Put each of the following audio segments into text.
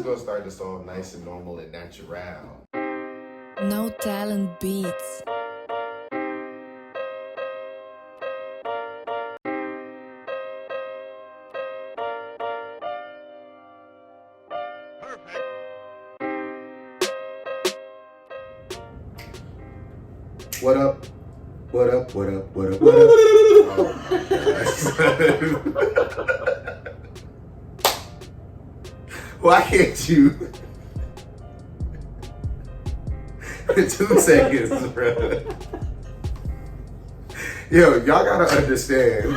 gonna start this all nice and normal and natural. No Talent Beats. What up? What up? What up? What up? What up? Oh my gosh. Why can't you? 2 seconds, bro. Yo, y'all gotta understand.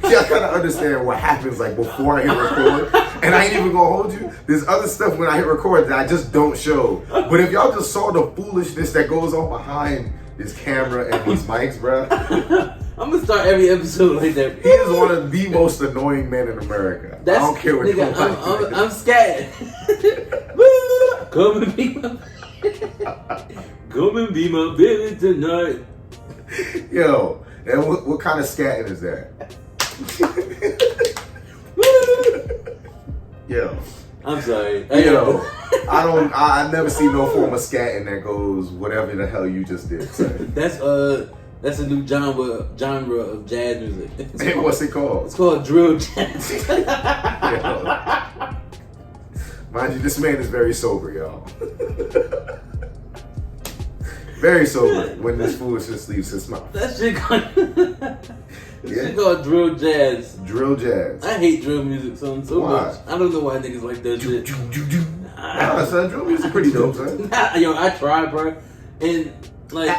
Y'all gotta understand what happens like before I hit record. And I ain't even gonna hold you. There's other stuff when I hit record that I just don't show. But if y'all just saw the foolishness that goes on behind this camera and these mics, bro. I'm gonna start every episode like that. He is one of the most annoying men in America. I don't care what nigga, I'm scared. Come and be my come and be my baby tonight. Yo, and what kind of scatting is that? Yo. I'm sorry. Yo, I never see no form of scatting that goes whatever the hell you just did. Son. That's a new genre of jazz music. And what's it called? It's called drill jazz. Yo. Mind you, this man is very sober, y'all. Very sober when this foolishness leaves his mouth. That shit called drill jazz. Drill jazz. I hate drill music so much. I don't know why niggas like that shit. Nah, son, drill music pretty dope, son. Yo, I tried, bro. And like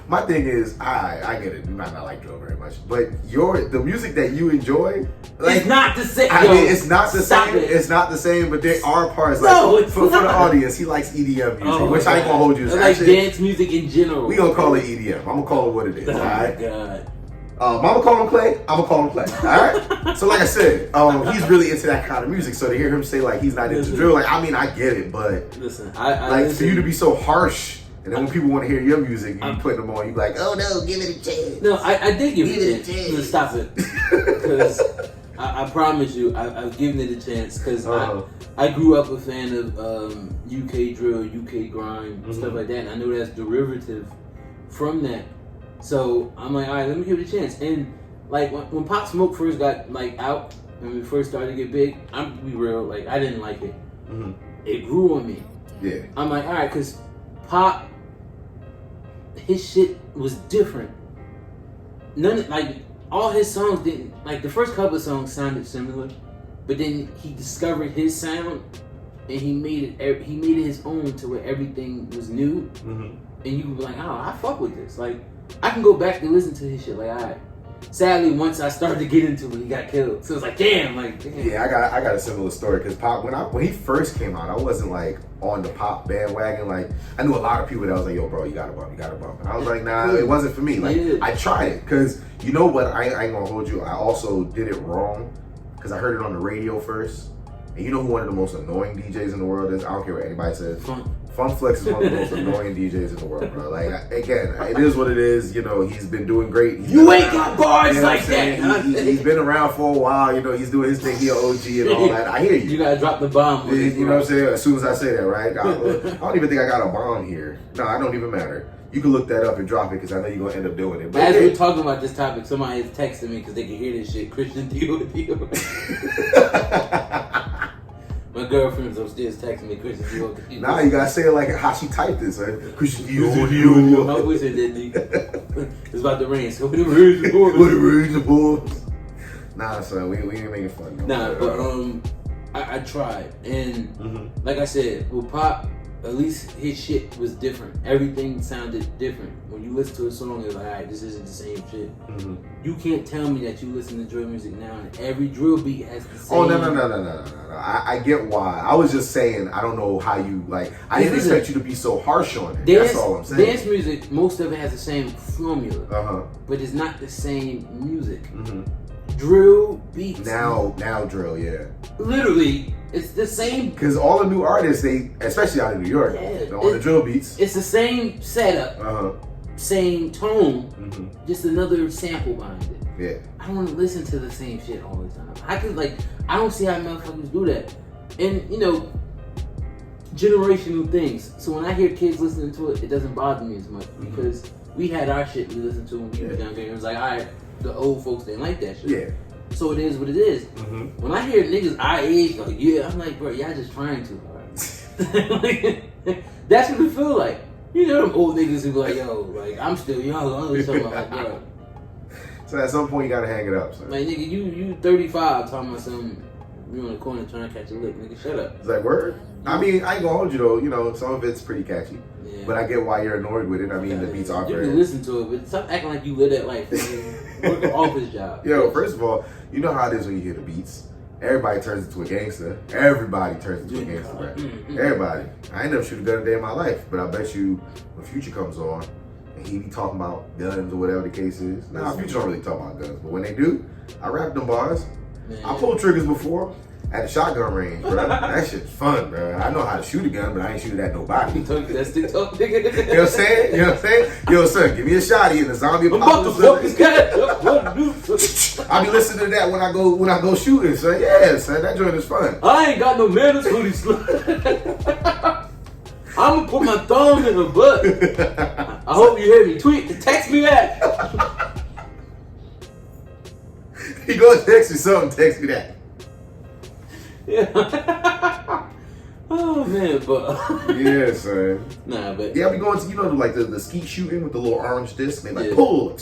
my thing is, I get it. You might not like drill very much, but the music that you enjoy, like, it's not the same. I mean, it's not the same. It. It's not the same, but there are parts. No, like, it's for the not. audience, he likes EDM music, which I ain't gonna hold you. I like dance music in general. We gonna call it EDM. I'm gonna call it what it is. Oh all right? my god. Mama call him Clay. I'm gonna call him Clay. All right. So like I said, he's really into that kind of music. So to hear him say like he's not into drill, like I mean I get it, but listen, for you to be so harsh. And then when people want to hear your music, you put them on, you be like, oh no, give it a chance. No, I did give it a chance. chance. Stop it. Because I promise you, I've given it a chance. Because I grew up a fan of UK drill, UK grime, stuff like that. And I know that's derivative from that. So I'm like, all right, let me give it a chance. And like when Pop Smoke first got like out, when we first started to get big, I'm be real, like I didn't like it. Mm-hmm. It grew on me. Yeah. I'm like, all right, because Pop, his shit was different. All his songs didn't, like the first couple of songs sounded similar, but then he discovered his sound and he made it his own to where everything was new. Mm-hmm. And you could be like, oh, I fuck with this. Like, I can go back and listen to his shit. Like, all right. Sadly, once I started to get into it, he got killed. So it's like, damn. Yeah, I got a similar story because Pop, when he first came out, I wasn't like on the Pop bandwagon. Like, I knew a lot of people that was like, yo, bro, you gotta bump. And I was like, nah, it wasn't for me. Like, I tried it because you know what? I ain't gonna hold you. I also did it wrong because I heard it on the radio first. And you know who one of the most annoying DJs in the world is? I don't care what anybody says. Funk Flex is one of the most annoying DJs in the world, bro. Like, again, it is what it is. You know, he's been doing great. You ain't got bars like that. He's been around for a while. You know, he's doing his thing. He an OG and all that. I hear you. You gotta drop the bomb. You know what I'm saying? As soon as I say that, right? I don't even think I got a bomb here. No, I don't even matter. You can look that up and drop it because I know you're gonna end up doing it. But as we're talking about this topic, somebody is texting me because they can hear this shit. Christian Dio. My girlfriend's upstairs texting me, Christian Dio. Nah, you gotta say it like how she typed this, right? Christian Dio. I always said that, nigga. It's about to rain, so what the rain the boys. Nah, son, we ain't making fun. Nah, but I tried, and like I said, with Pop, at least his shit was different. Everything sounded different. When you listen to a song, it's like, all right, this isn't the same shit. Mm-hmm. You can't tell me that you listen to drill music now and every drill beat has the same. Oh, no. I get why. I was just saying, I don't know how you, like, I didn't expect you to be so harsh on it. That's all I'm saying. Dance music, most of it has the same formula, but it's not the same music. Mm-hmm. Drill beats. Now drill, yeah. Literally, it's the same. Because all the new artists, especially out in New York, on the drill beats. It's the same setup, same tone, just another sample behind it. Yeah. I don't want to listen to the same shit all the time. I don't see how motherfuckers do that. And, you know, generational things. So when I hear kids listening to it, it doesn't bother me as much because we had our shit we listened to when we were younger. And it was like, all right, the old folks didn't like that shit. Yeah. So it is what it is. When I hear niggas our age, like, yeah, I'm like, bro, y'all just trying too hard. Like, that's what it feel like. You know them old niggas who be like, yo, like, I'm still young. I'm something like, bro. So at some point you gotta hang it up, son. Like, nigga, you 35 talking about something, you on the corner trying to catch a lick, nigga, shut up. It's like, word? I mean, I ain't gonna hold you though, you know, some of it's pretty catchy. Yeah. But I get why you're annoyed with it. I mean, the beats are You very... can listen to it, but stop acting like you live that life. Work an office job. Yo, first of all, you know how it is when you hear the beats. Everybody turns into a gangster. Everybody turns into a gangster, right? Everybody. I ain't never shoot a gun a day in my life, but I bet you when Future comes on and he be talking about guns or whatever the case is. Nah, Future don't really talk about guns, but when they do, I rap them bars. Man. I pulled triggers before at the shotgun range, bro. That shit's fun, bro. I know how to shoot a gun, but I ain't shoot it at nobody. That's TikTok, nigga. You know what I'm saying? You know what I'm saying? Yo, son, give me a shotty in the zombie apocalypse. I be listening to that when I go shooting, son. Yeah, son, that joint is fun. I ain't got no manners for these sluts. I'm gonna put my thumb in her butt. I hope you hear me. Text me that. He gonna text me something, text me that. Yeah. Oh man, but yeah, son. Nah, but yeah, I be going to like the skeet shooting with the little orange disc. They like pull.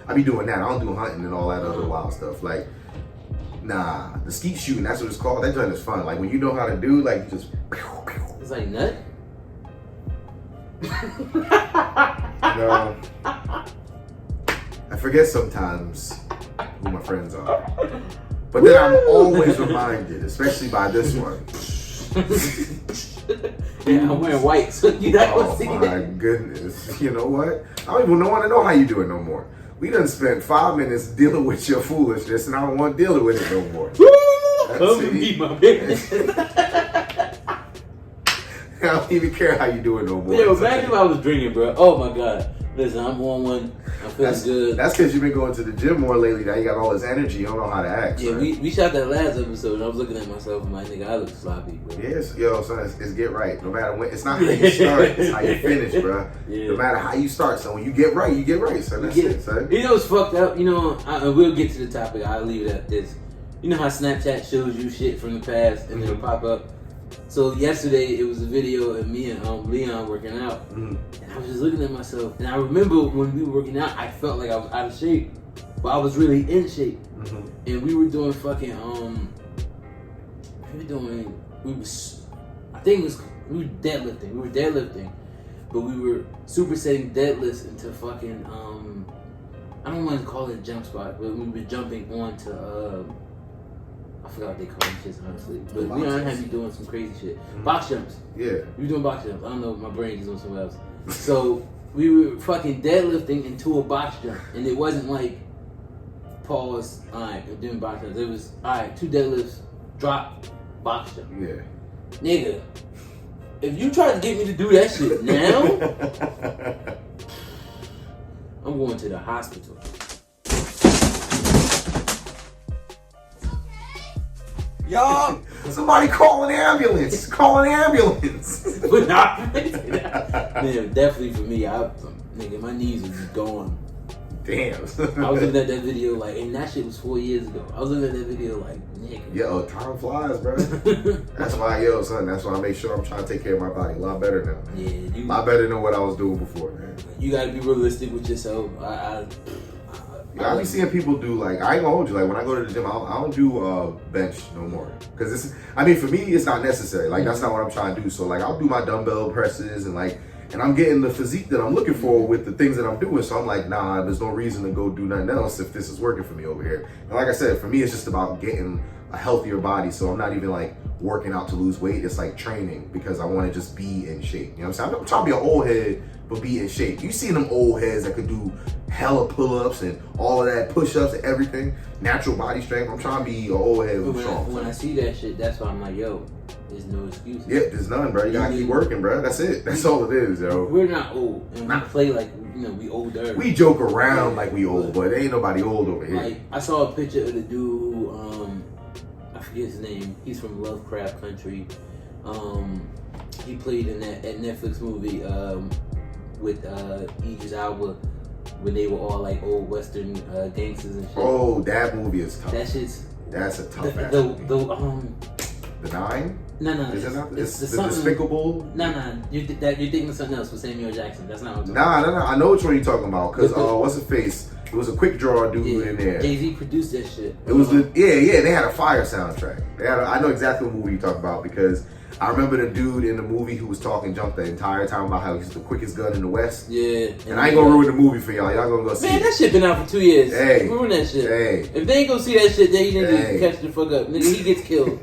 I be doing that. I don't do hunting and all that other wild stuff. Like, nah, the skeet shooting. That's what it's called. That joint is fun. Like when you know how to do, like you just. It's like nut. No, I forget sometimes who my friends are, but then I'm always reminded, especially by this one. Yeah, I'm wearing white, so you not gonna see that. Oh my goodness! You know what? I don't even want to know how you do it no more. We done spent 5 minutes dealing with your foolishness, and I don't want to deal with it no more. Come and be my business. I don't even care how you do it no more. Yo, imagine if I was drinking, bro. Oh my god. Listen, I'm on one. I'm feeling good. That's because you've been going to the gym more lately. Now you got all this energy. You don't know how to act. Yeah, we shot that last episode, and I was looking at myself and like, nigga, I look sloppy, bro. Yes, yo, son, it's get right. No matter when, it's not how you start, it's how you finish, bro. Yeah. No matter how you start, son. When you get right, son. That's it, son. You know what's fucked up? You know, we'll get to the topic. I'll leave it at this. You know how Snapchat shows you shit from the past and it'll pop up? So yesterday it was a video of me and Leon working out, and I was just looking at myself. And I remember when we were working out, I felt like I was out of shape, but I was really in shape. And we were doing fucking we were deadlifting. We were deadlifting, but we were supersetting deadlifts into fucking I don't want to call it a jump spot, but we were jumping onto I forgot what they call them shits, honestly. But Leon had me doing some crazy shit. Box jumps. Yeah. We were doing box jumps. I don't know, my brain is doing something else. So we were fucking deadlifting into a box jump. And it wasn't like, pause, alright, we're doing box jumps. It was, alright, 2 deadlifts, drop, box jump. Yeah. Nigga, if you try to get me to do that shit now, I'm going to the hospital. Y'all, somebody call an ambulance. Call an ambulance. But not man, definitely for me, nigga, my knees was just gone. Damn. I was looking at that video like, and that shit was 4 years ago. I was looking at that video like, nigga. Yo, time flies, bro. That's why, son, that's why I make sure I'm trying to take care of my body a lot better now. Man. Yeah, a lot better than what I was doing before, man. You gotta be realistic with yourself. I be seeing people do, like, I ain't gonna hold you, like when I go to the gym, I don't do bench no more. Cause for me, it's not necessary. Like that's not what I'm trying to do. So like I'll do my dumbbell presses and I'm getting the physique that I'm looking for with the things that I'm doing. So I'm like, nah, there's no reason to go do nothing else if this is working for me over here. And like I said, for me, it's just about getting a healthier body. So I'm not even like working out to lose weight. It's like training because I want to just be in shape. You know what I'm saying? I'm trying to be an old head, but be in shape. You see them old heads that could do hella pull-ups and all of that, push-ups and everything, natural body strength. I'm trying to be an old head with strong. When I see that shit, that's why I'm like, yo, there's no excuses. Yeah, there's none, bro. You gotta keep working, bro. That's it. That's all it is, yo. We're not old, and we play like, we older. We joke around like we old, but ain't nobody old over here. Like, I saw a picture of the dude who, I forget his name. He's from Lovecraft Country. He He played in that Netflix movie with Idris Elba when they were all like old Western gangsters and shit. Oh, that movie is tough. That's a tough ass movie. The Nine? No. Is it not? It's the Despicable? No. You're thinking of something else with Samuel Jackson. That's not what I'm talking about. No. I know which one you're talking about. Because, what's his face? It was a quick draw dude in there. Jay-Z produced that shit. It was they had a fire soundtrack. I know exactly what movie you're talking about because I remember the dude in the movie who was talking junk the entire time about how he's the quickest gun in the West. Yeah. And I ain't gonna ruin the movie for y'all. Y'all gonna go see it. Man, that shit been out for 2 years. Hey. Ruin that shit. Hey. If they ain't gonna see that shit, they need to catch the fuck up. Nigga, he gets killed.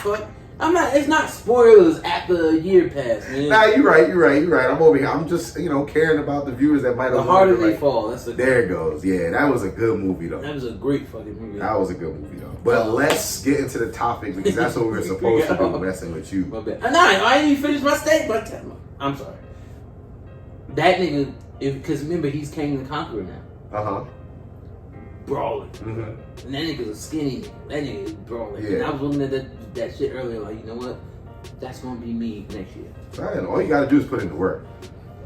Fuck. It's not spoilers after a year passed, man. Nah, you're right. I'm over here. I'm just, caring about the viewers that might have. The harder they fall. There it goes. Yeah, that was a good movie, though. That was a great fucking movie. That was a good movie, though. But let's get into the topic because that's what we're supposed to do, messing with you. My bad. I ain't even finished my statement. I'm sorry. That nigga, because remember, he's King the Conqueror now. Brawling. Mm-hmm. And that nigga's a skinny nigga. That nigga is brawling. Yeah. And I was looking at that shit earlier, like, you know what? That's gonna be me next year. Man, all you gotta do is put in the work.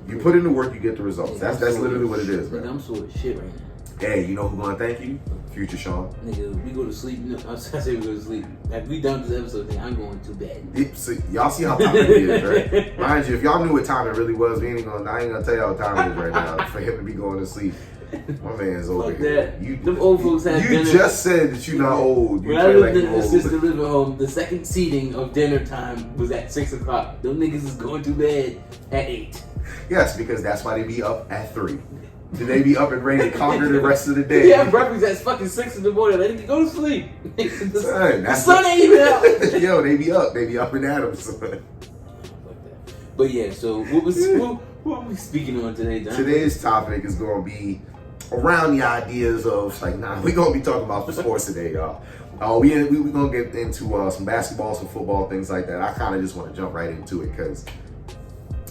You put in the work, you get the results. That's literally what it is, man. I'm sore as shit right now. Hey, you know who's gonna thank you? Future Sean. Nigga, we go to sleep. I say we go to sleep. After we done this episode thing, I'm going to bed. Y'all see how time it is, right? Mind you, if y'all knew what time it really was, I ain't gonna tell y'all what time it is right now for him to be going to sleep. My man's over here. Them old folks had dinner. You just said that you're not old. When I lived in the assisted living home, the second seating of dinner time was at 6 o'clock. Them niggas is going to bed at 8. Yes, because that's why they be up at 3. Then they be up and ready to conquer the rest of the day. Yeah, breakfast at fucking 6 in the morning. They need to go to sleep. The sun ain't even out. Yo, they be up. They be up and at them, son. But yeah, so what are we speaking on today, Don? Today's topic is going to be around the ideas of, we're going to be talking about the sports today, y'all. We're going to get into some basketball, some football, things like that. I kind of just want to jump right into it because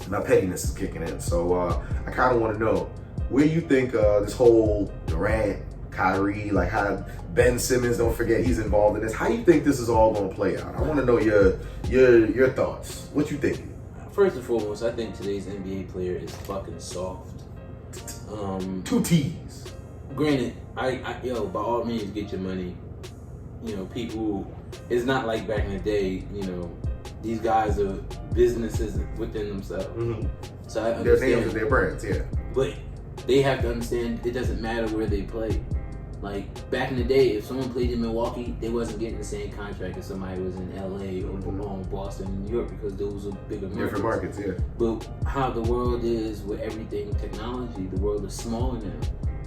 my pettiness is kicking in. So I kind of want to know, where you think this whole Durant, Kyrie, how Ben Simmons, don't forget he's involved in this. How you think this is all going to play out? I want to know your thoughts. What you thinking? First and foremost, I think today's NBA player is fucking soft. 2 T's. Granted, I by all means get your money. People. It's not like back in the day. These guys are businesses within themselves. Mm-hmm. So I understand their names and their brands, yeah. But they have to understand it doesn't matter where they play. Like back in the day, if someone played in Milwaukee, they wasn't getting the same contract as somebody who was in LA or Boston, New York, because those are bigger markets. Different markets, yeah. But how the world is with everything technology, the world is smaller now.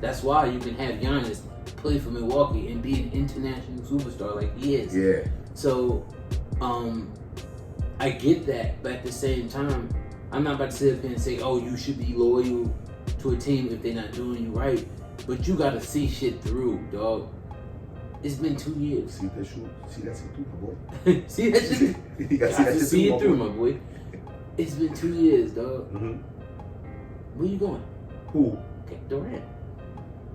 That's why you can have Giannis play for Milwaukee and be an international superstar like he is. Yeah. So, I get that, but at the same time, I'm not about to sit up here and say, oh, you should be loyal to a team if they're not doing you right. But you gotta see shit through, dog. It's been 2 years. See that shit through, my boy. See that shit? You gotta see it through, my boy. It's been 2 years, dog. Mm-hmm. Where you going? Who? Okay, Durant.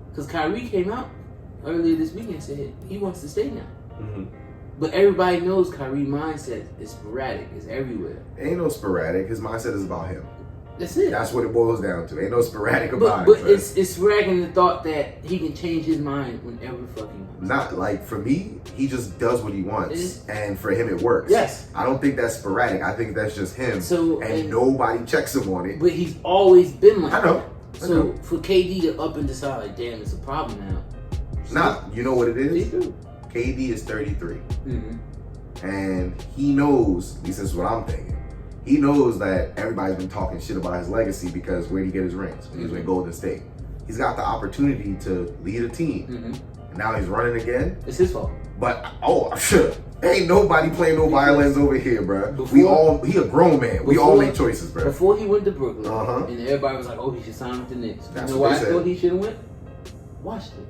Because Kyrie came out earlier this week and said he wants to stay now. Mm-hmm. But everybody knows Kyrie's mindset is sporadic. It's everywhere. Ain't no sporadic. His mindset is about him. That's it. That's what it boils down to. Ain't no sporadic about it. But it's sporadic in the thought that he can change his mind whenever fucking wants. Not like, for me, he just does what he wants. And for him, it works. Yes. I don't think that's sporadic. I think that's just him. And nobody checks him on it. But he's always been like that. I know. So for KD to up and decide, like, damn, it's a problem now. Nah, you know what it is? They do. KD is 33. Mm-hmm. And he knows, at least this is what I'm thinking, he knows that everybody's been talking shit about his legacy because where'd he get his rings? When he was with Golden State. He's got the opportunity to lead a team. Mm-hmm. And now he's running again. It's his fault. But, sure. Ain't nobody playing no violins over here, bro. He a grown man. We all make choices, bro. Before he went to Brooklyn, and everybody was like, oh, he should sign with the Knicks. That's you know why I thought he should have went? Washington.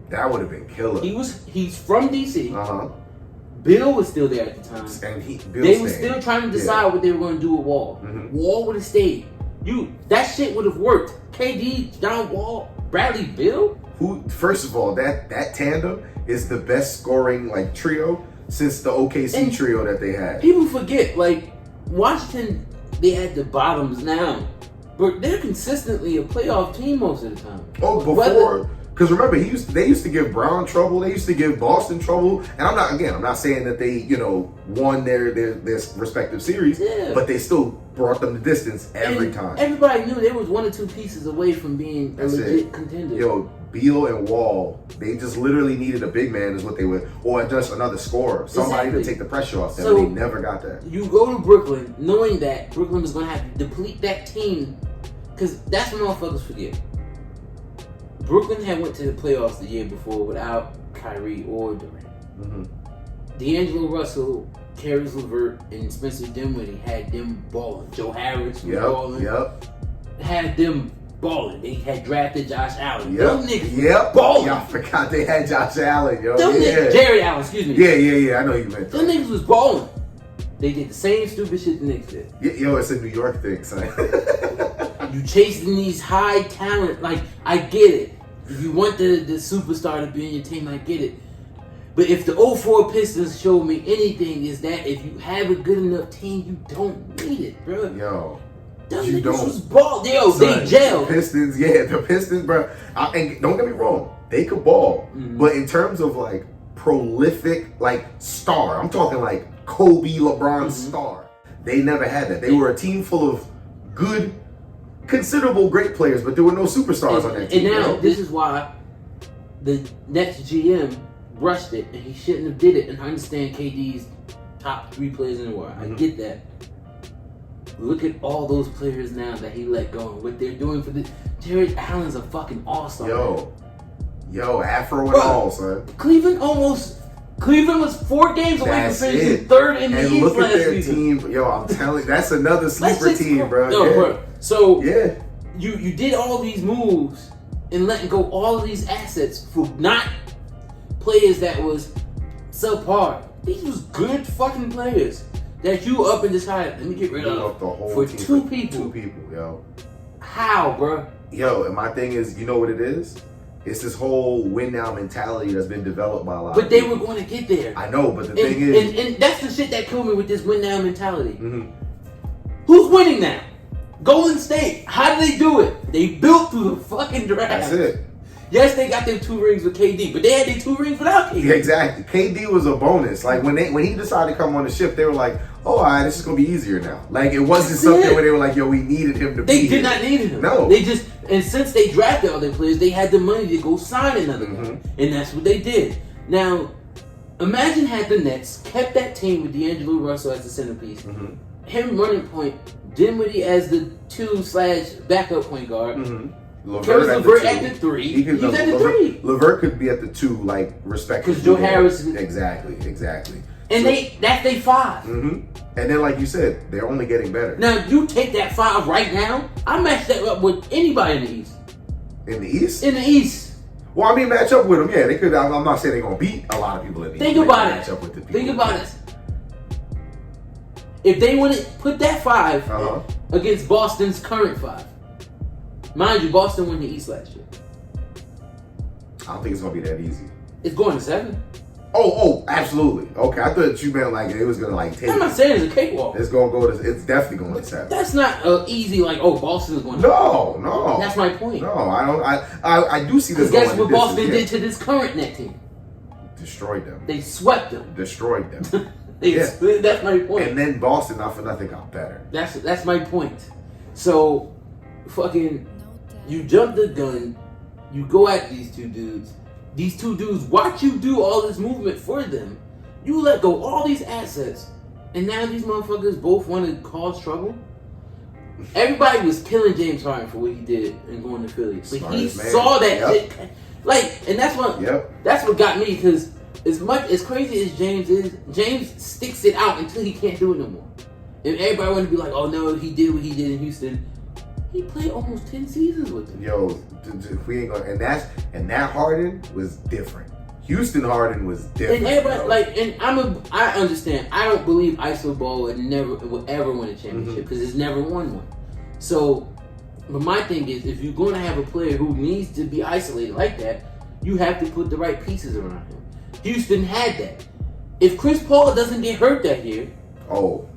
That would have been killer. He's from DC. Bill was still there at the time. And they were still trying to decide what they were going to do with Wall. Mm-hmm. Wall would have stayed. That shit would have worked. KD, John Wall, Bradley, Bill. First of all, that tandem is the best scoring trio since the OKC trio that they had. People forget, like, Washington, they had the bottoms now, but they're consistently a playoff team most of the time. Oh, before, because remember, they used to give Brown trouble, they used to give Boston trouble, and I'm not saying that they, won their respective series, but they still brought them the distance every time. Everybody knew they was 1 or 2 pieces away from being a legit contender. Yo, Beal and Wall, they just literally needed a big man is what they would, or just another scorer, somebody to take the pressure off them. So they never got that. You go to Brooklyn knowing that Brooklyn was going to have to deplete that team, because that's what motherfuckers forget. Brooklyn had went to the playoffs the year before without Kyrie or Durant. Mm-hmm. D'Angelo Russell, Caris LeVert, and Spencer Dinwiddie had them balling. Joe Harris was balling. Had them balling. They had drafted Josh Allen. Them niggas balling. Y'all forgot they had Josh Allen, yo. Them niggas, Jared Allen, excuse me. Yeah. I know you meant that. Them niggas was balling. They did the same stupid shit the Knicks did. Yo, it's a New York thing, son. You chasing these high talent, like, I get it. If you want the superstar to be in your team, I get it. But if the 04 Pistons showed me anything, is that if you have a good enough team, you don't need it, bro. Yo. Them niggas was ball. Yo, they gel. The Pistons, bro. And don't get me wrong, they could ball. Mm-hmm. But in terms of, like, prolific, like, star, I'm talking, like, Kobe, LeBron star. They never had that. They were a team full of good, considerable great players, but there were no superstars on that team. And now, this is why the next GM rushed it, and he shouldn't have did it. And I understand KD's top 3 players in the world. I get that. Look at all those players now that he let go and what they're doing for the... Jared Allen's a fucking all-star. Yo, Afro and all, son. Cleveland was 4 games away from finishing 3rd in the East. And look at their season. team. Yo, I'm telling you, that's another sleeper team, bro. Bro. So, yeah. You did all these moves and letting go all of these assets for not players that was subpar. These was good fucking players that you up and decided, let me get rid of the whole for team 2 people. 2 people, yo. How, bro? Yo, and my thing is, you know what it is? It's this whole win now mentality that's been developed by a lot of people. But they were going to get there. I know, but the thing is... And that's the shit that killed me with this win now mentality. Mm-hmm. Who's winning now? Golden State. How did they do it? They built through the fucking draft. That's it. Yes, they got their 2 rings with KD, but they had their 2 rings without KD. Yeah, exactly. KD was a bonus. Like when he decided to come on the ship, they were like, "Oh, all right, this is gonna be easier now." Like it wasn't something where they were like, "Yo, we needed him to be." They did not need him. No, they just and since they drafted all their players, they had the money to go sign another guy, and that's what they did. Now, imagine had the Nets kept that team with D'Angelo Russell as the centerpiece, him running point, Dinwiddie as the 2/backup point guard. LeVert at the 3. He's at the 3. LeVert could be at the 2, like respectively. Because Joe Harris is exactly. And that's their 5. And then, like you said, they're only getting better. Now you take that 5 right now. I match that up with anybody in the East. In the East? In the East. Well, I mean, match up with them. Yeah, they could. I'm not saying they're gonna beat a lot of people in the East. Think about it. Match up with the people. Think about it. If they would have put that 5 against Boston's current 5. Mind you, Boston won the East last year. I don't think it's going to be that easy. It's going to 7. Oh, absolutely. Okay, I thought you meant like it was going to like take. I'm not saying it's a cakewalk. It's going to go to. It's definitely going to 7. That's not easy. Like Boston's going to. No. That's my point. No, I don't. I do see this. Because that's what Boston did to this current net team. Destroyed them. They swept them. Destroyed them. That's my point. And then Boston, not for nothing, got better. That's my point. So, fucking, you jump the gun. You go at these 2 dudes. These 2 dudes watch you do all this movement for them. You let go all these assets, and now these motherfuckers both want to cause trouble. Everybody was killing James Harden for what he did and going to Philly, but he saw that shit. Like, and that's what got me, because as crazy as James is, James sticks it out until he can't do it no more. And everybody want to be like, "Oh no, he did what he did in Houston." He played almost 10 seasons with them. Yo, we ain't gonna, and that Harden was different. Houston Harden was different. And everybody I understand. I don't believe ISO ball would ever win a championship because it's never won one. So, but my thing is, if you're going to have a player who needs to be isolated like that, you have to put the right pieces around him. Houston had that. If Chris Paul doesn't get hurt that year,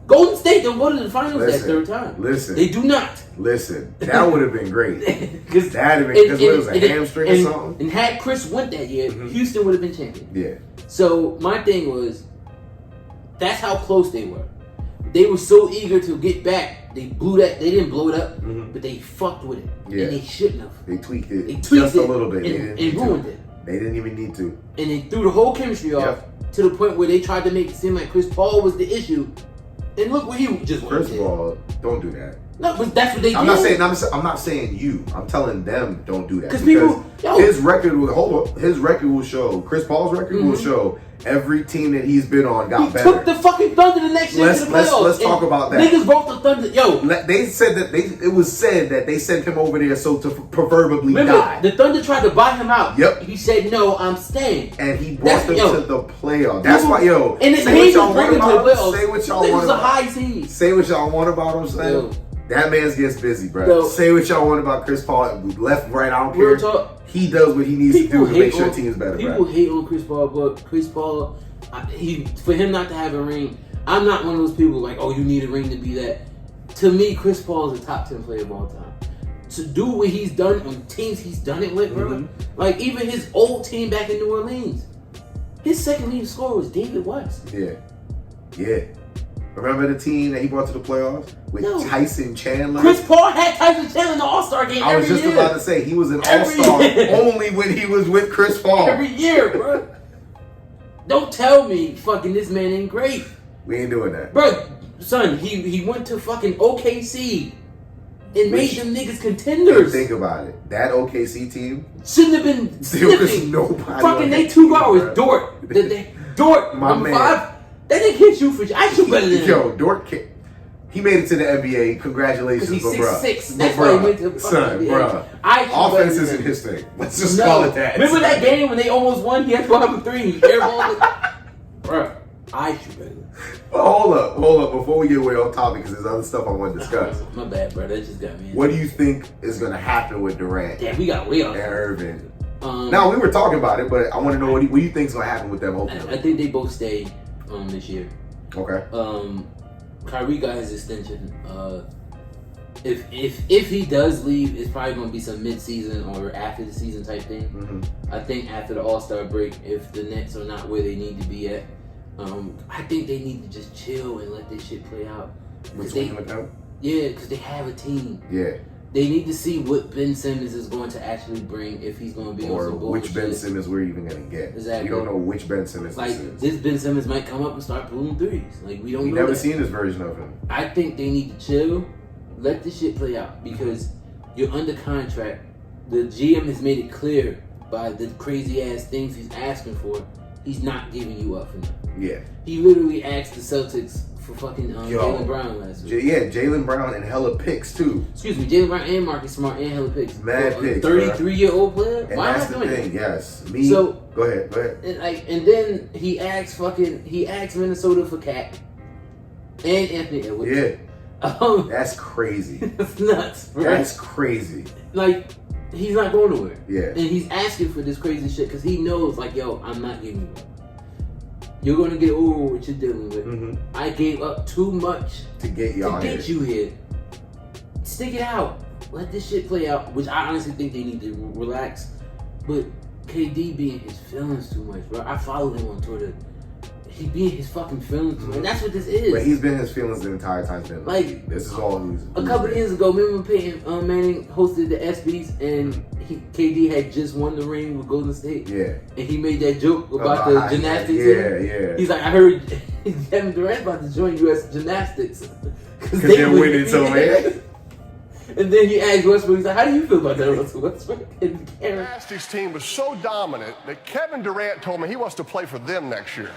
Golden State don't go to the finals that third time. They do not. That would have been great. Because it was a hamstring or something. And had Chris went that year, Houston would have been champion. Yeah. So my thing was, that's how close they were. They were so eager to get back. They blew that. They didn't blow it up, but they fucked with it. Yeah. And they shouldn't have. They tweaked it just a little bit. And ruined it. They didn't even need to. And they threw the whole chemistry off to the point where they tried to make it seem like Chris Paul was the issue. And look what he just went. First of all, don't do that. No, but that's what they did. I'm not saying you. I'm telling them don't do that. Because his record will show. Chris Paul's record will show. Every team that he's been on got better. He took the fucking Thunder the next year to the playoffs. Let's talk about that. Niggas broke the Thunder. They said that it was said that they sent him over there so to proverbially die. The Thunder tried to buy him out. Yep. He said no, I'm staying. And he brought them to the playoffs. That's why, And it's say what y'all want about him. Say what y'all want. This was a high seed. Say what y'all want about him, Slam. That man gets busy, bro. Say what y'all want about Chris Paul. Left, right, I don't care. He does what he needs to do to make sure teams better. People hate on Chris Paul, but Chris Paul, for him not to have a ring, I'm not one of those people like, oh, you need a ring to be that. To me, Chris Paul is a top 10 player of all time. To do what he's done on teams he's done it with, bro. Like even his old team back in New Orleans, his second leading scorer was David West. Yeah. Remember the team that he brought to the playoffs with Tyson Chandler? Chris Paul had Tyson Chandler in the All-Star game every year. I was just about to say, he was an All-Star only when he was with Chris Paul. Every year, bro. Don't tell me fucking this man ain't great. We ain't doing that. Bro, son, he went to fucking OKC and made them niggas contenders. Think about it. That OKC team shouldn't have been sniffing. Nobody fucking they two guards, Dort. Dort, my man. 5. That didn't hit you for I shoot better than him. Yo, Dort, he made it to the NBA. Congratulations, he's bro. 6'6". That's why he went to son, NBA. Bro. Offense isn't his thing. Let's just call it that. Remember that game when they almost won? He had 5 for 3. He airballed it. Bro, I shoot better. But hold up. Before we get way off topic, because there's other stuff I want to discuss. My bad, bro. That just got me. What do you think is going to happen with Durant? Damn, we got way off. And Irving. Now, we were talking about it, but I want to know what do you think is going to happen with them ultimately? I think they both stay this year. Okay. Kyrie got his extension. If he does leave, it's probably going to be some mid-season or after the season type thing. I think after the All-Star break, if the Nets are not where they need to be at, I think they need to just chill and let this shit play out. Yeah, because they have a team. Yeah. They need to see what Ben Simmons is going to actually bring if he's going to be on some bullshit. Which Ben Simmons we're even going to get. Exactly. We don't know which Ben Simmons this is. This Ben Simmons might come up and start pulling threes. Like, we don't know. We've never seen this version of him. I think they need to chill, let this shit play out, because you're under contract. The GM has made it clear by the crazy ass things he's asking for, he's not giving you up for nothing. Yeah. He literally asked the Celtics for fucking Jaylen Brown last week. Jaylen Brown and hella picks too. Excuse me, Jaylen Brown and Marcus Smart and hella picks. Mad picks. 33-year-old player. And why that's am I the doing thing. that? Yes. Go ahead. And then he asked Minnesota for Cat and Anthony Edwards. Yeah. That's crazy. That's nuts, bro. That's crazy. Like, he's not going nowhere. Yeah. And he's asking for this crazy shit because he knows, like, yo, I'm not giving you up. You're going to get over what you're dealing with. I gave up too much to get you here. Stick it out. Let this shit play out, which I honestly think they need to relax. But KD being his feelings too much, bro. I followed him on Twitter. He being his fucking feelings too much. That's what this is. But he's been his feelings the entire time. Like, this is all he's a couple years ago, remember when Peyton Manning hosted the ESPYs and KD had just won the ring with Golden State? Yeah. And he made that joke about the gymnastics. Yeah. He's like, I heard Kevin Durant's about to join U.S. Gymnastics. Because they're winning so bad. And then he asked Westbrook, he's like, how do you feel about that, Russell Westbrook? And the gymnastics team was so dominant that Kevin Durant told me he wants to play for them next year.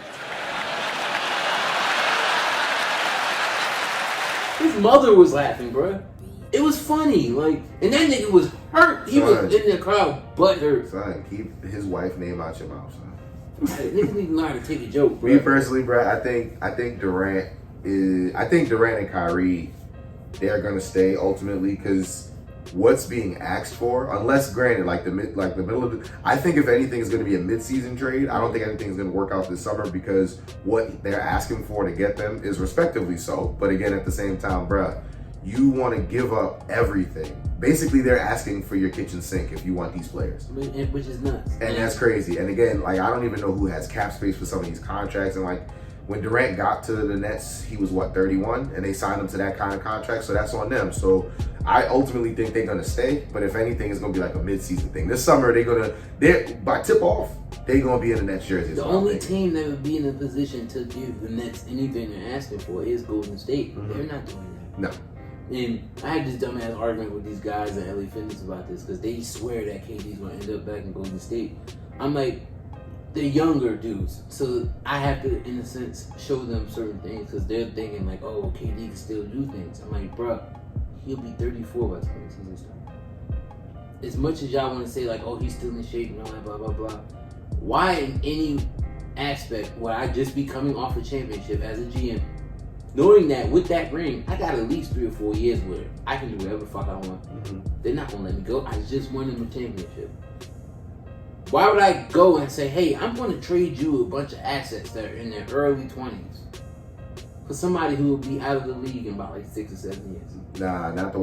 His mother was laughing, bro. It was funny, like, and that nigga was hurt. He was in the crowd, butt hurt. Son, keep his wife's name out your mouth, son. Niggas need to know how to take a joke, bro. Me personally, bro, I think Durant and Kyrie, they're gonna stay ultimately because what's being asked for, unless granted, like the middle of the, I think if anything is going to be a mid-season trade. I don't think anything is going to work out this summer because what they're asking for to get them is respectively so. But again, at the same time, bruh, you want to give up everything. Basically, they're asking for your kitchen sink if you want these players, which is nuts. and that's crazy. And again, like I don't even know who has cap space for some of these contracts. And like when Durant got to the Nets, he was what, 31, and they signed him to that kind of contract. So that's on them. So I ultimately think they're gonna stay. But if anything, it's gonna be like a mid-season thing. This summer, they're by tip off, they're gonna be in the Nets jersey. The only team that would be in a position to give the Nets anything they're asking for is Golden State. Mm-hmm. They're not doing that. No. And I had this dumbass argument with these guys in LA Fitness about this because they swear that KD's going to end up back in Golden State. I'm like, they're younger dudes, so I have to, in a sense, show them certain things because they're thinking like, oh, KD can still do things. I'm like, bruh, he'll be 34 by the time the season starts. As much as y'all want to say like, oh, he's still in shape and all that, blah, blah, blah, why in any aspect would I just be coming off a championship as a GM, knowing that with that ring, I got at least 3 or 4 years with it. I can do whatever the fuck I want. Mm-hmm. They're not going to let me go. I just won them a championship. Why would I go and say, hey, I'm going to trade you a bunch of assets that are in their early 20s for somebody who will be out of the league in about like 6 or 7 years? Nah, not the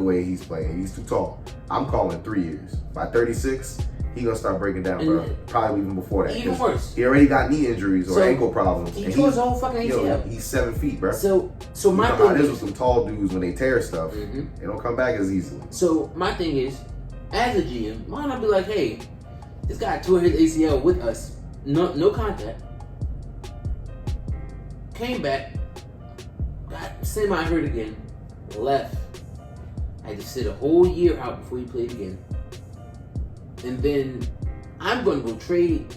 way he's playing. He's too tall. I'm calling 3 years. By 36, he gonna start breaking down, bro. Probably even before that. Even worse. He already got knee injuries or ankle problems. He tore his whole fucking ACL. He's 7 feet, bro. So my thing is, how it is with some tall dudes when they tear stuff, they don't come back as easily. So my thing is, as a GM, why not be like, hey, this guy tore his ACL with us, no contact, came back, got semi-hurt again, left, had to sit a whole year out before he played again. And then I'm going to go trade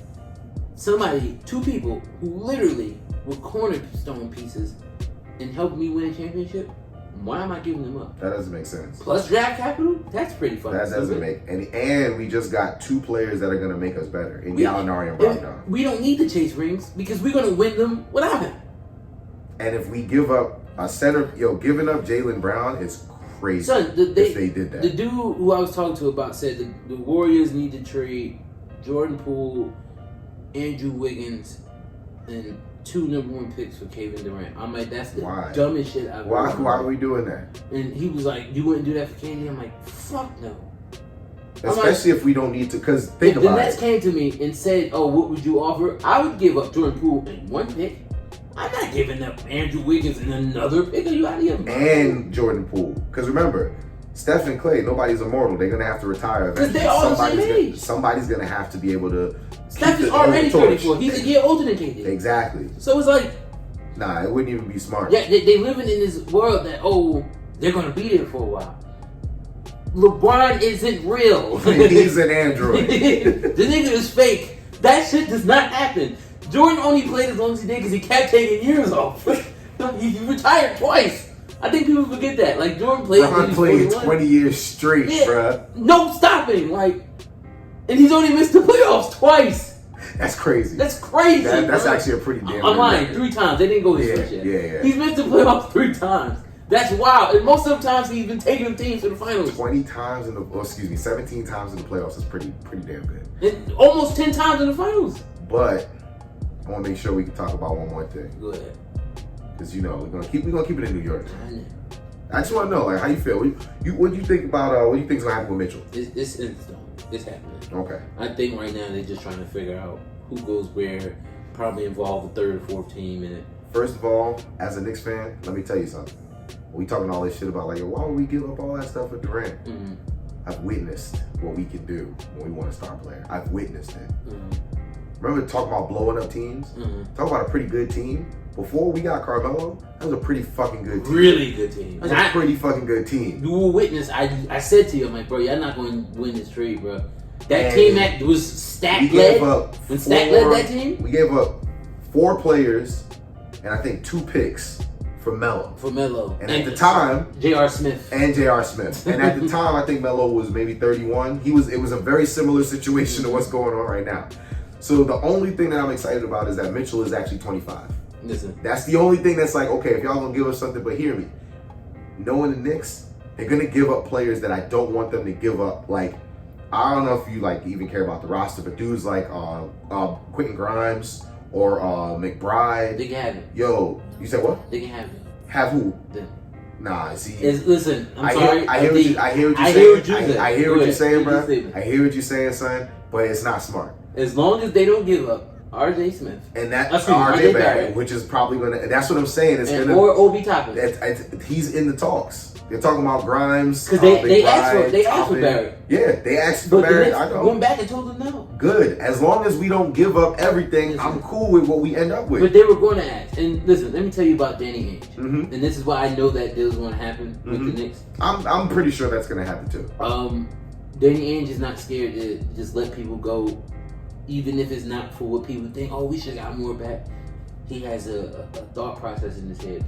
two people who literally were cornerstone pieces and helped me win a championship. Why am I giving them up? That doesn't make sense. Plus draft capital? That's pretty fucking That doesn't make and we just got 2 players that are going to make us better in Gallinari and Brogdon. We don't need to chase rings because we're going to win them without him. And if we give up a center, giving up Jaylen Brown is crazy. Son, if they did that. The dude who I was talking to about said the Warriors need to trade Jordan Poole, Andrew Wiggins, and 2 number 1 picks for Kevin Durant. I'm like, that's the dumbest shit I've ever heard. Why are we doing that? And he was like, you wouldn't do that for KD? I'm like, fuck no. Especially if we don't need to, because think about it. If the Nets came to me and said, oh, what would you offer? I would give up Jordan Poole and 1 pick. I'm not giving up Andrew Wiggins and another pick. Are you out of your mind? And Jordan Poole. Because remember, Steph and Clay, nobody's immortal. They're going to have to retire eventually. Because they're all the same age. Somebody's going to have to be able to... Steph is already 34. He's a year older than KD. Exactly. So it's like... Nah, it wouldn't even be smart. Yeah, they living in this world that, they're going to be there for a while. LeBron isn't real. He's an android. The nigga is fake. That shit does not happen. Jordan only played as long as he did because he kept taking years off. He retired twice. I think people forget that. Like, Jordan played... LeBron played 20 years straight, bruh. No stopping. Like, and he's only missed the playoffs twice. That's crazy. That's crazy. That's actually a pretty damn... I'm lying. 3 times. They didn't go this first yet. Yeah. He's missed the playoffs 3 times. That's wild. And most of the times he's been taking teams to the finals. 17 times in the playoffs is pretty damn good. And almost 10 times in the finals. But I want to make sure we can talk about one more thing. Go ahead. Because we're gonna keep it in New York. I know. I just want to know, like, how you feel. What do you think about? What do you think is gonna happen with Mitchell? It's in stone. It's happening. Okay. I think right now they're just trying to figure out who goes where. Probably involve the 3rd or 4th team in it. First of all, as a Knicks fan, let me tell you something. We talking all this shit about like, why would we give up all that stuff for Durant? Mm-hmm. I've witnessed what we can do when we want a star player. I've witnessed it. Mm-hmm. Remember talking about blowing up teams? Mm-hmm. Talk about a pretty good team. Before we got Carmelo, that was a pretty fucking good team. Really good team. That's a pretty fucking good team. You will witness. I said to you, I'm like, bro, y'all not going to win this trade, bro. That team that was Stack led. When Stack led that team, we gave up 4 players and I think 2 picks for Melo. And at the time, J.R. Smith. And at the time, I think Melo was maybe 31. It was a very similar situation to what's going on right now. So the only thing that I'm excited about is that Mitchell is actually 25. Listen. That's the only thing that's like, okay, if y'all gonna give us something, but hear me. Knowing the Knicks, They're gonna give up players that I don't want them to give up. Like, I don't know if you like even care about the roster, but dudes like Quentin Grimes or McBride. They can have it. Yo, you said what? They can have it. Have who? Them. Nah, see. Listen, I'm sorry. I hear what you're saying. I hear what you're saying, bro. I hear what you're saying, son. But it's not smart. As long as they don't give up R.J. Smith and that's R.J. Barrett, which is probably gonna. That's what I'm saying. It's gonna or Obi Toppin. He's in the talks. They're talking about Grimes because they asked for Barrett. Yeah, they asked for Barrett. I know. Went back and told them no. Good. As long as we don't give up everything, I'm cool with what we end up with. But they were going to ask. And listen, let me tell you about Danny Ainge. Mm-hmm. And this is why I know that deal's going to happen with the Knicks. I'm pretty sure that's going to happen too. Danny Ainge is not scared to just let people go, even if it's not for what people think. Oh, we should have got more back. He has a thought process in his head.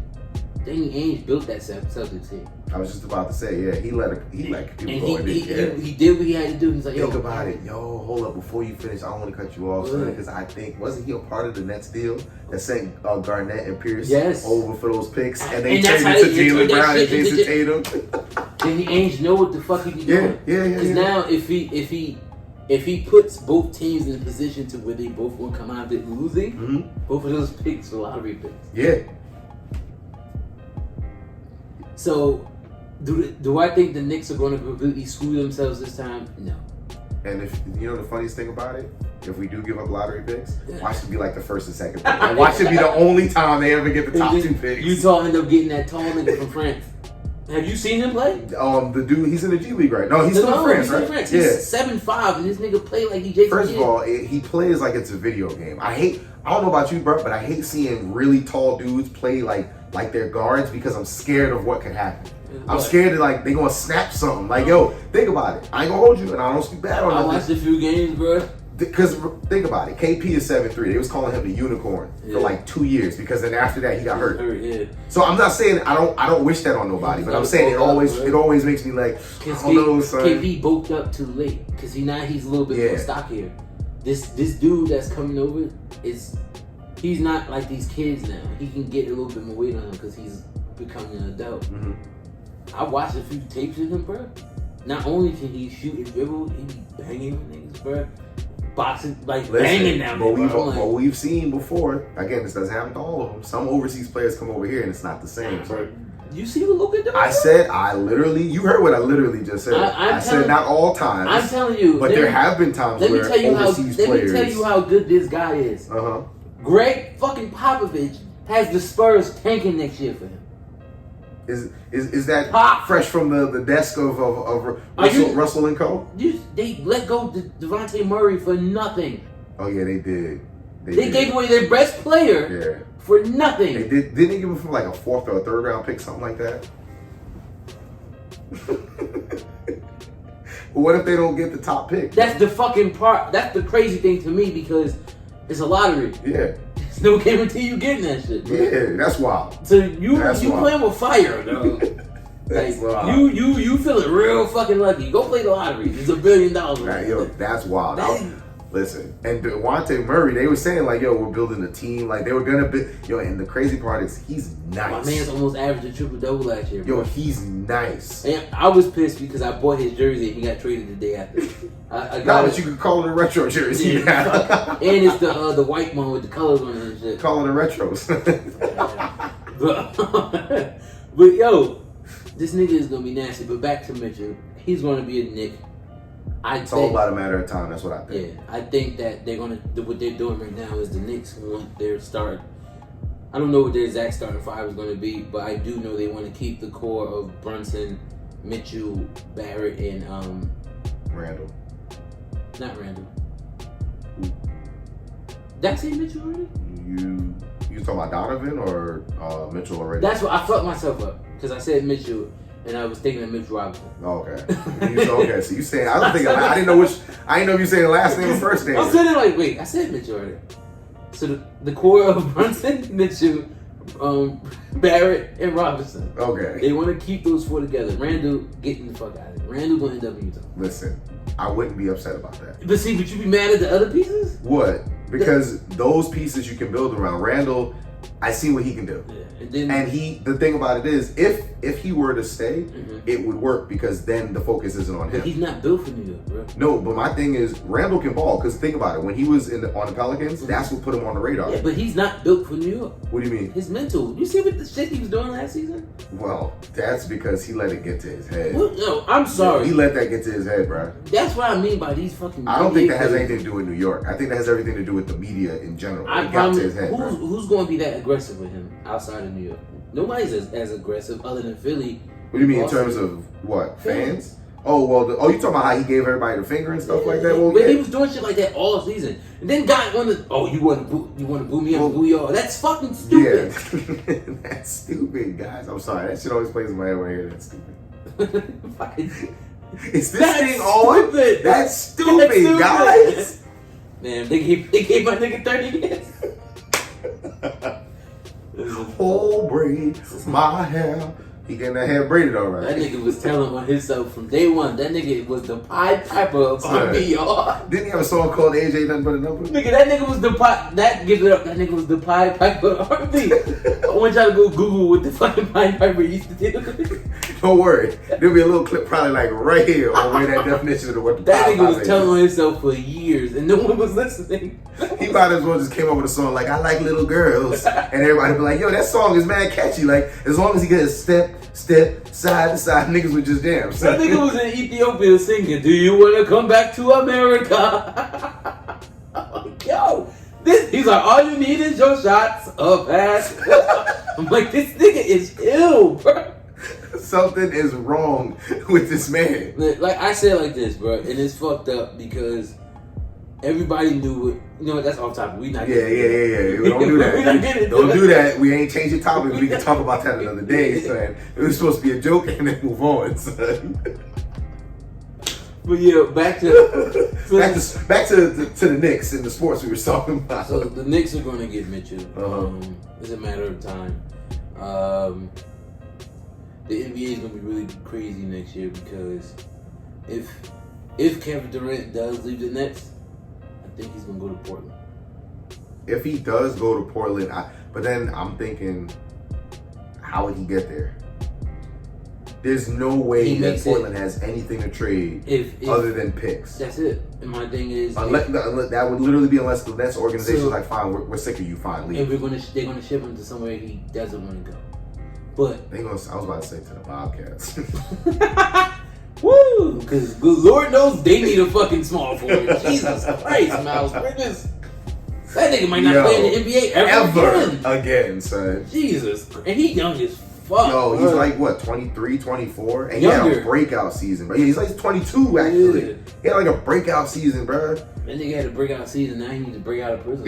Danny Ainge built that Celtics team. I was just about to say, yeah, he let people go. And he did what he had to do. He's like, think about it. Yo, hold up, before you finish, I don't want to cut you off, son, because I think, wasn't he a part of the Nets deal that sent Garnett and Pierce over for those picks? And they traded to Jaylen Brown and Jason Tatum. Danny Ainge know what the fuck he be doing. Yeah. Because now, if he puts both teams in a position to where they both will come out of it losing, both of those picks are lottery picks. Yeah. So, do I think the Knicks are going to completely screw themselves this time? No. And if you know the funniest thing about it, if we do give up lottery picks, watch it be like the first and second pick. Like, watch it be the only time they ever get the top two picks. Utah end up getting that tall nigga from France. Have you seen him play? The dude, he's in the G League right now. No, he's still in France, right? France. He's 7'5", and this nigga play like he Jason First of all, he plays like it's a video game. I don't know about you, bro, but I hate seeing really tall dudes play like they're guards because I'm scared of what could happen. I'm scared that they gonna snap something. Like, yo, think about it. I ain't gonna hold you, and I don't speak bad on I watched a few games, bro. Because think about it, KP is 7'3". They was calling him the unicorn for 2 years because then after that he got hurt. So I'm not saying I don't wish that on nobody, but I'm saying it always makes me like, I don't know, son. KP bulked up too late because he's a little bit more stockier. This dude that's coming over he's not like these kids now. He can get a little bit more weight on him because he's becoming an adult. Mm-hmm. I watched a few tapes of him, bro. Not only can he shoot and dribble, he be banging niggas, bro. Boxing, banging them. But we've seen before, again, this doesn't happen to all of them. Some overseas players come over here and it's not the same. So. You see what Luka did? You heard what I literally just said. I said not all times. I'm telling you. But there have been times where overseas players. Let me tell you how good this guy is. Greg fucking Popovich has the Spurs tanking next year for him. Is that fresh from the desk of Russell and Co? They let go of Devontae Murray for nothing. Oh yeah, they did. They gave away their best player for nothing. They did. Didn't they give him from a 4th or a 3rd round pick, something like that? What if they don't get the top pick? That's the fucking part. That's the crazy thing to me because it's a lottery. Yeah. There's no guarantee you getting that shit. Bro. Yeah, that's wild. So you playing with fire, though. You feeling real fucking lucky. Go play the lottery. It's $1 billion. Right, yo, that's wild. Listen, and Devontae Murray, they were saying we're building a team. They were gonna be, and the crazy part is he's nice. My man's almost averaged a triple-double last year, bro. Yo, he's nice. And I was pissed because I bought his jersey and he got traded the day after. But you could call it a retro jersey. And it's the white one with the colors on it and shit. Call it a retros. But yo, this nigga is gonna be nasty. But back to Mitchell, he's gonna be a Knick. It's all about a matter of time. That's what I think. Yeah, I think that they're gonna what they're doing right now is the Knicks want their start. I don't know what their exact starting 5 is going to be, but I do know they want to keep the core of Brunson, Mitchell, Barrett, and Randall. Not Randall. Did I say Mitchell already? You talking about Donovan or Mitchell already? That's what I fucked myself up because I said Mitchell. And I was thinking of Mitch Robinson. Oh, okay. Okay. So you saying I didn't know if you saying the last name or first name. I was sitting wait, I said Mitch already. So the core of Brunson, Mitchell, Barrett, and Robinson. Okay. They want to keep those 4 together. Randall getting the fuck out of it. Randall going to end up in Utah. Listen, I wouldn't be upset about that. But you be mad at the other pieces? What? Because those pieces you can build around. Randall, I see what he can do. Yeah. And the thing about it is, if he were to stay, it would work because then the focus isn't on him. But he's not built for New York, bro. No, but my thing is, Randall can ball. Because think about it, when he was on the Pelicans, that's what put him on the radar. Yeah, but he's not built for New York. What do you mean? His mental. You see what the shit he was doing last season? Well, that's because he let it get to his head. Well, no, I'm sorry. He let that get to his head, bro. That's what I mean by these fucking. I don't think that has anything to do with New York. I think that has everything to do with the media in general. I it got promise. to his head, Who's going to be that aggressive with him outside of New York? Nobody's as aggressive other than Philly. What do you mean in terms of what? Fans? Oh, well, you talking about how he gave everybody the finger and stuff like that? Well, but he was doing shit like that all season. And then got on the, you want to boo me, I'm boo y'all. That's fucking stupid. Yeah. That's stupid, guys. I'm sorry. That shit always plays in my head when I hear that's stupid. Is this thing on? That's stupid, guys. Man, they gave my nigga 30 years. Whole braid, my hair. He getting that hair braided alright. That nigga was telling on himself from day one. That nigga was the Pied Piper of R&B, y'all. Didn't he have a song called AJ Nothing But a Number? Nigga, that nigga was the give it up. That nigga was the Pied Piper of R&B. I want y'all to go Google what the fucking Pied Piper used to do. Don't worry, there'll be a little clip probably like right here on where that definition of what the that Pied nigga was Piper telling is. on himself for years, and no one was listening. He might as well just came up with a song like I like little girls, and everybody be like, yo, that song is mad catchy. Like as long as he gets step, side to side, niggas would just jam. That nigga was in Ethiopia singing, "Do you want to come back to America?" Yo, he's like, all you need is your shots of pass. I'm like, this nigga is ill, bro. Something is wrong with this man. Like I say it like this, bro, and it's fucked up because everybody knew it. You know what? That's off topic. We not. Yeah. We don't do that. We not getting into Don't it. do that. We ain't changing topic. We can talk about that another day, son. It was supposed to be a joke and then move on, son. But yeah, back to the Knicks and the sports we were talking about. So the Knicks are going to get Mitchell. Uh-huh. It's a matter of time. The NBA is going to be really crazy next year because if Kevin Durant does leave the Nets, I think he's going to go to Portland. If he does go to Portland, but then I'm thinking, how would he get there? There's no way that Portland has anything to trade other than picks. That's it. And my thing is, that would literally be unless the Nets organization is like, fine, we're sick of you, fine, leave. And they're gonna ship him to somewhere he doesn't want to go. But I was about to say to the Bobcats. Woo! Because Lord knows they need a fucking small forward. Jesus Christ, Miles Bridges. That nigga might not play in the NBA ever again, son. Jesus. And he young as fuck. Yo, he's like, what, 23, 24? And younger. He had a breakout season, bro. He's like 22, actually. Yeah. He had like a breakout season, bro. That nigga had a breakout season. Now he needs to break out of prison.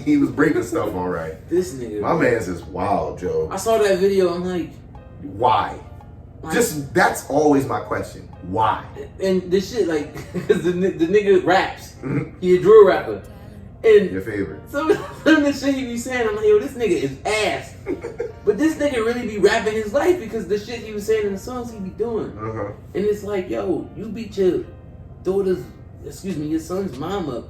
He was breaking stuff all right. This nigga. My man's is wild, Joe. I saw that video. I'm like, why? That's always my question. Why? And this shit, like, because the nigga raps. He a drill rapper. And your favorite. Some of the shit he be saying, I'm like, yo, this nigga is ass. But this nigga really be rapping his life because the shit he was saying in the songs he be doing. Uh-huh. And it's like, yo, you beat your son's mom up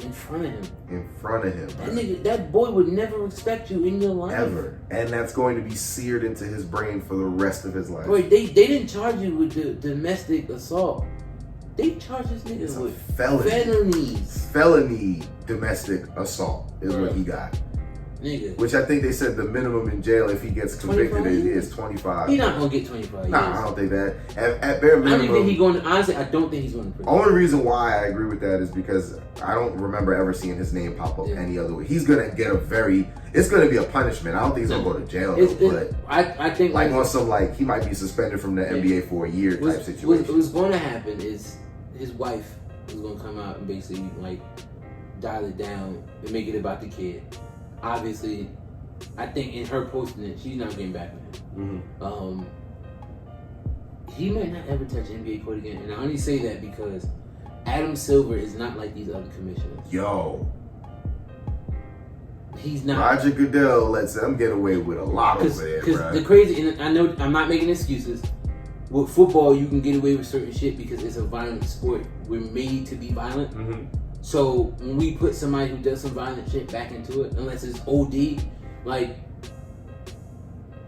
in front of him. In front of him. That nigga, that boy would never respect you in your life. Ever. And that's going to be seared into his brain for the rest of his life. Boy, they didn't charge you with the domestic assault. They charge this nigga with felonies. Felony domestic assault is what he got. Nigga. Which I think they said the minimum in jail if he gets convicted is 25. He's not gonna get 25 Nah, years. I don't think that. At bare minimum. I don't even think he's going to, honestly, I don't think he's going to prison. Only reason why I agree with that is because I don't remember ever seeing his name pop up any other way. He's gonna get it's gonna be a punishment. I don't think he's gonna go to jail but I think like on some he might be suspended from the NBA for a year type situation. What's going to happen is his wife is going to come out and basically dial it down and make it about the kid. Obviously, I think in her posting it, she's not getting back with him. Mm-hmm. He might not ever touch NBA court again, and I only say that because Adam Silver is not like these other commissioners. Yo, he's not. Roger Goodell lets them get away with a lot over there, bro. The crazy, and I know I'm not making excuses. With football, you can get away with certain shit because it's a violent sport. We're made to be violent. Mm-hmm. So when we put somebody who does some violent shit back into it, unless it's OD,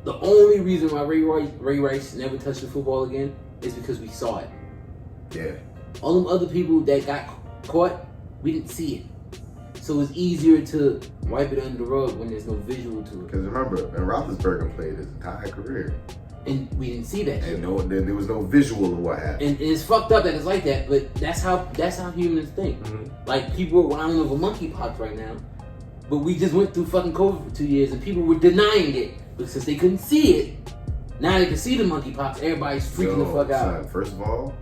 The only reason why Ray Rice never touched the football again is because we saw it. Yeah. All them other people that got caught, we didn't see it. So it's easier to wipe it under the rug when there's no visual to it. Because remember, Ben Roethlisberger played his entire career. And we didn't see that shit. And there was no visual of what happened. And it's fucked up that it's like that, but that's how humans think. Like, people are wilding over monkeypox right now, but we just went through fucking COVID for 2 years and people were denying it. But since they couldn't see it, now they can see the monkeypox, everybody's freaking the fuck out. Son, first of all,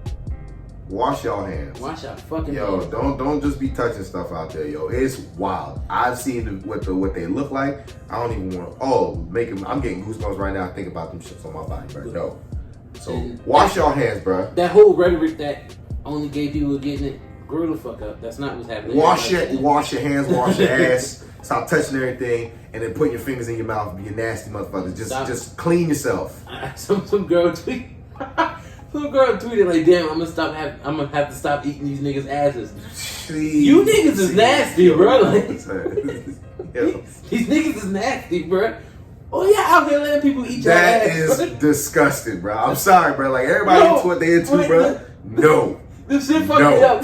wash y'all hands. Wash your fucking hands. hands. Don't just be touching stuff out there, yo. It's wild. I've seen what they look like. I don't even want to. I'm getting goosebumps right now. Thinking about them shits on my body, bro. No. So wash y'all hands, bro. That whole rhetoric that only gay people are getting it, grow the fuck up. That's not what's happening. Wash your hands, wash your ass. Stop touching everything, and then putting your fingers in your mouth. You nasty motherfuckers. Just clean yourself. Some girl tweet. Some girl tweeted like, "Damn, I'm gonna have to stop eating these niggas' asses." You niggas is nasty, bro. Like, these niggas is nasty, bro. Oh yeah, out here letting people eat your ass. That is disgusting, bro. I'm sorry, bro. Like everybody into what they into, bro. No. The shit fucked me up.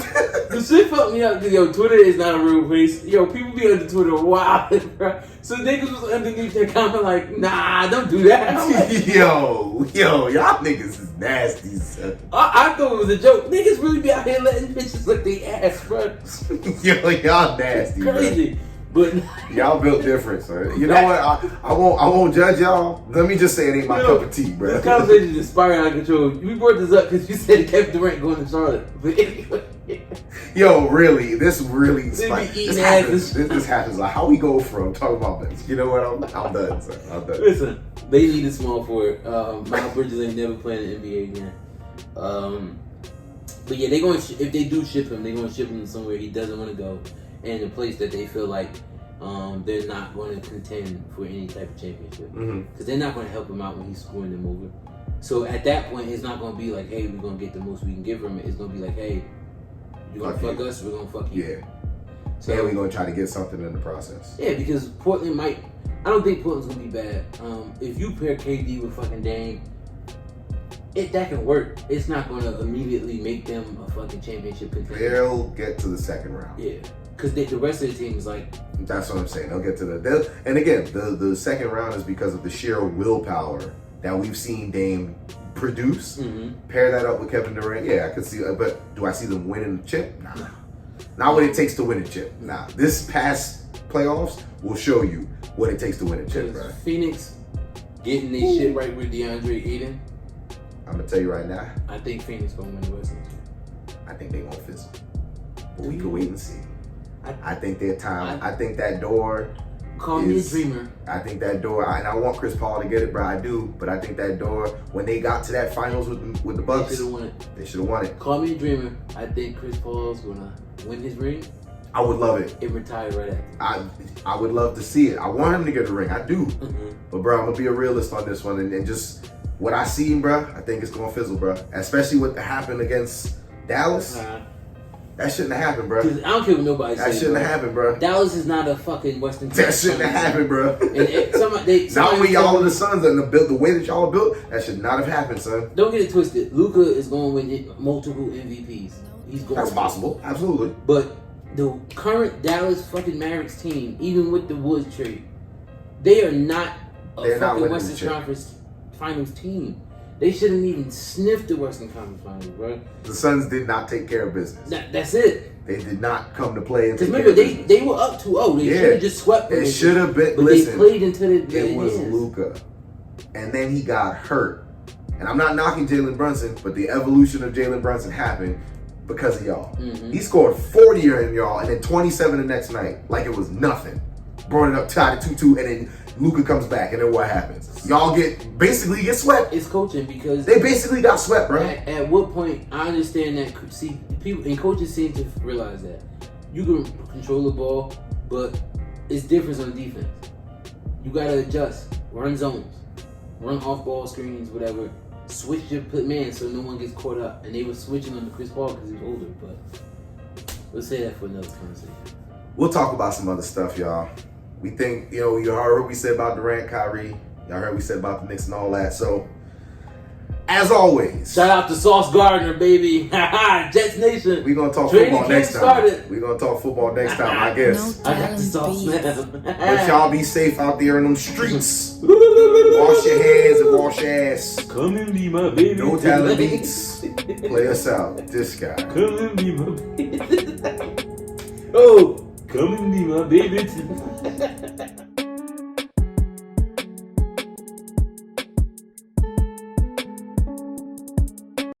The shit fucked me up. Yo, Twitter is not a real place. Yo, people be under Twitter wild, bro. So niggas was underneath their comment like, nah, don't do that. Like, yo, y'all niggas is nasty, son. I thought it was a joke. Niggas really be out here letting bitches lick their ass, bro. Yo, y'all nasty, crazy. Bro. But y'all built different, son. You know what? I won't judge y'all. Let me just say it ain't my cup of tea, bro. This conversation is spiraling out of control. We brought this up because you said Kevin Durant going to Charlotte. But anyway. Yo, really, this happens. This This happens. Like how we go from talking about this. You know what? I'm done, son. I'm done. Listen, they need a small forward. Miles Bridges ain't never playing in the NBA again. But yeah, they going if they do ship him, they're going to ship him somewhere he doesn't want to go. And a place that they feel like they're not going to contend for any type of championship. Because they're not going to help him out when he's screwing them over. So at that point, it's not going to be like, hey, we're going to get the most we can give him. It's going to be like, hey, you're going to fuck us, we're going to fuck you. Yeah. So we're going to try to get something in the process. Yeah, because Portland I don't think Portland's going to be bad. If you pair KD with fucking Dame, that can work. It's not going to immediately make them a fucking championship contender. They'll get to the second round. Yeah. Because the rest of the team is like... That's what I'm saying. They'll get to and again, the second round is because of the sheer willpower that we've seen Dame produce. Pair that up with Kevin Durant. Yeah, I could see. But do I see them winning the chip? Nah. Not what it takes to win a chip. Nah. This past playoffs will show you what it takes to win a chip, bro. Phoenix getting their shit right with DeAndre Ayton. I'm going to tell you right now. I think Phoenix going to win the West. I think they going to fizzle. But we can wait and see. I think their time. I think that door. Call me a dreamer. I think that door, and I want Chris Paul to get it, bro. I do, but I think that door, when they got to that finals with the Bucks, they should have won it. They should have won it. Call me a dreamer. I think Chris Paul's gonna win his ring. I would love it. And retire right after. I would love to see it. I want him to get a ring. I do. But bro, I'm gonna be a realist on this one, and just what I seen, bro. I think it's gonna fizzle, bro. Especially what happened against Dallas. That shouldn't have happened, bro. I don't care what nobody says. That shouldn't have happened, bro. Dallas is not a fucking Western. That shouldn't have happened, bro. And not when y'all are the Suns and the way that y'all are built. That should not have happened, son. Don't get it twisted. Luka is going to win multiple MVPs. He's going. That's possible, absolutely. But the current Dallas fucking Mavericks team, even with the Woods trade, they are not a fucking Western Conference Finals team. They shouldn't even sniff the Western Conference Finals, bro. The Suns did not take care of business. That's it. They did not come to play and take care of business. They were up 2-0. They should have just swept them. It should have been. But listen, they played into it was Luka, and then he got hurt. And I'm not knocking Jalen Brunson, but the evolution of Jalen Brunson happened because of y'all. He scored 40 in y'all, and then 27 the next night, like it was nothing. Brought it up, tied it 2-2, and then Luka comes back, and then what happens? Y'all basically get swept. It's coaching because they basically got swept, bro. At what point? I understand that. See, people and coaches seem to realize that you can control the ball, but it's different on defense. You gotta adjust, run zones, run off ball screens, whatever. Switch your man so no one gets caught up. And they were switching on to Chris Paul because he was older. But we'll say that for another conversation. We'll talk about some other stuff, y'all. We think, you heard what we said about Durant, Kyrie. Y'all heard we said about the Knicks and all that. So, as always, shout out to Sauce Gardner, baby. Jets Nation. We're gonna talk Training football next time. started. We're gonna talk football next time, I guess. No I got the sauce, man. But y'all be safe out there in them streets. Wash your hands and wash your ass. Come and be my baby. No talent beats. Play us out. This guy. Come and be my baby. Oh, come and be my baby.